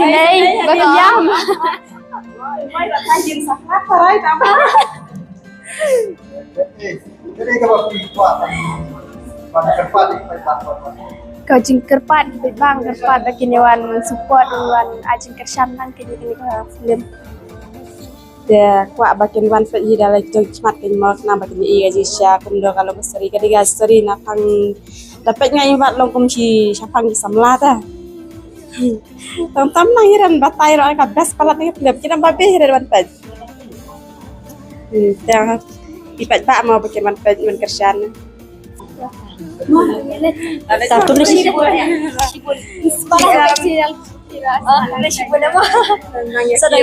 sini berdiam. Mai là thay dừng sạc lát thôi tao. Jadi kalau kuat, pada tempat di tempat. Kau jingkerpat bang kerpat bagi wan support wan ajing kersan nang kini film. Dia kuat bagian wan pergi dalam jong smart kan mau nak bagian iya jisya kumdo kalau besari kadiga seri napang dapat ngai wat long kumci syapang di samla ta. Tam nangiran batai ro ka best palat ni film kita babe hira wan pet. Dia ipat ba mau bagian wan pet wan kersan. Satu nasi pun. Sekolah kecil. Nasi pun apa? Sedang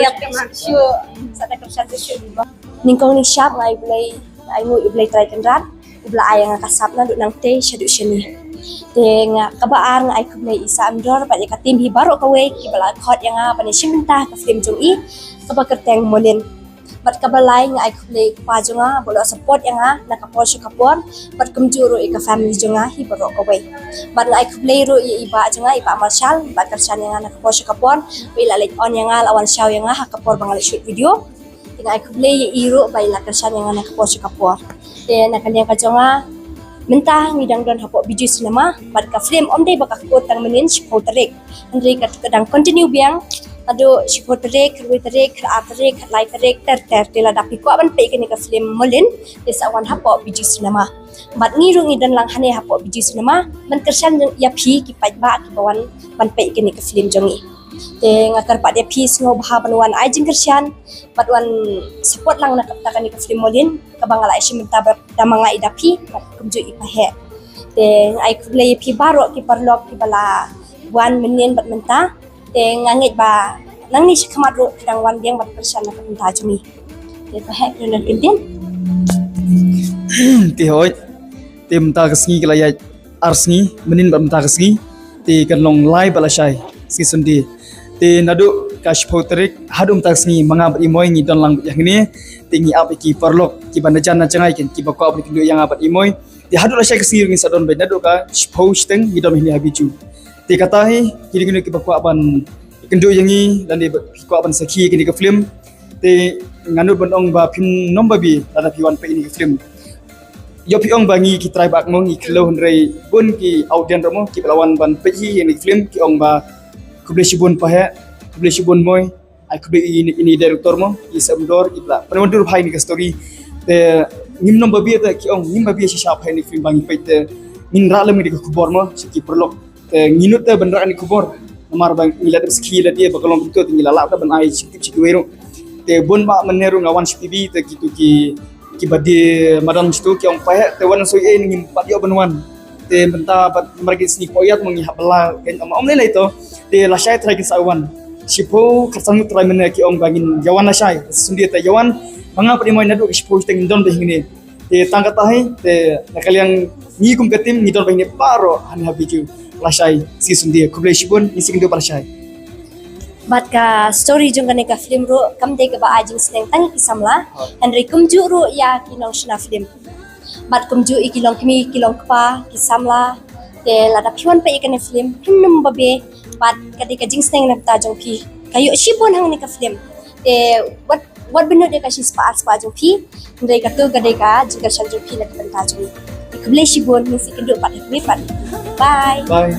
sedang kerja tu. Ningkong ni siap ngai boleh try kendat. Ubla ayang kasap na duk nang te syadu sini. Teng kabaar ngai ku boleh isa amdor pa ka tim hi baro ka we ki bala khot yang apa ni siminta ka film jong i ka kerteng molin. Bat kabalai ngai ku boleh pa jonga bolo support yang na ka posyo kapon bat kumjuro ka family jonga hi baro ka we. Bat ngai ku boleh ro iba jonga iba marshal bat kersan yang na ka posyo kapon bila let on yang lawan show yang ha kapor bangal shoot video. Ngai ku boleh iro baila kersan yang na ka posyo kapor. Te na kanya ka jonga mentah ngidang don hapok biju cinema bat ka film omde baka kotang menin sipotrek andre ka kadang continue biang ado sipotrek ruitrek atrek laitrek ter tela dapi ko ban pe ka film molin desa wan hapok biju cinema bat ngirung idan lang hane hapok biju cinema man kersan ya phi ki paj ba ki bawan ban pe ka film jongi te ngakar pak dia phi ngo bah banwan ajing kersan bat wan support lang nak ka film molin ka bangala isi minta damanga idapi kumju ipahe te ai kuble pi baro ki parlok ki bala 1 million bat menta te ngangit ba nang ni sikamat ro kadang wan diang bat persen nak menta jumi te pahe kenan kentin ti hoy tim ta kasngi kelaya arsngi menin bat menta kasngi ti kan long live bala shai season di ti nadu kashpoterik hadum taksni mangab imoy ngi don lang yang ni tingi ap ki parlok ki banajan na changai ken ki bakwa ap ki yang abat imoy ti hadu la shai kasir ngi sadon be nadu ka post teng ngi don ni habiju ti kata hi ki ngi ki bakwa ban kendo yang ni dan di bakwa ban sakhi ki ke film ti nganu bonong ba pin nomba bi ada pi wan pe ini ke film yo pi ong bangi ki try bak mong ki kilo hundrei bun ki audien romo ki lawan ban pe hi ni film ki ong ba kublesibun pahe kublesibun moy ai kubli ini director mo isamdor ibla penemundur bhai ni story te nim number bi ta ki ong nim babi si sharp hai ni film bangi paite min ra lam ni ko kubor mo ki perlok te nginut te benra ni kubor namar bang ila te ski la dia bakalong itu tinggal la ta ban ai chik wero te bon ba meneru ngawan spb te gitu ki badi madam situ ki ong pahe te wan so e ni pat yo benwan te benta bat mergi sni poyat mengi habla ken om le itu te la shai trai ki sawan sipo kasang trai mena ki ong bangin jawan la shai sundi ta jawan manga padi moi nadu sipo teng don be ngini te tangka tahi te nakaliang ni kum ketim ni don be ngini paro han habiju la shai si sundi kuble sibun ni sikindo par shai bat ka story jong ka film ro kam de ka ba ajing sneng tang isamla henry kumju ro ya kinong shna film bat kumju ikilong kimi kilong kpa kisamla te lada piwan pe ikane film hinnum babe bat kadi ka jing sneng na ta jong pi kayo shibon hang ni ka film te what beno de ka shi spa jong pi ndai ka tu gade ka jiga shal jong pi na ta jong ikble shibon ni sikindo pat bye bye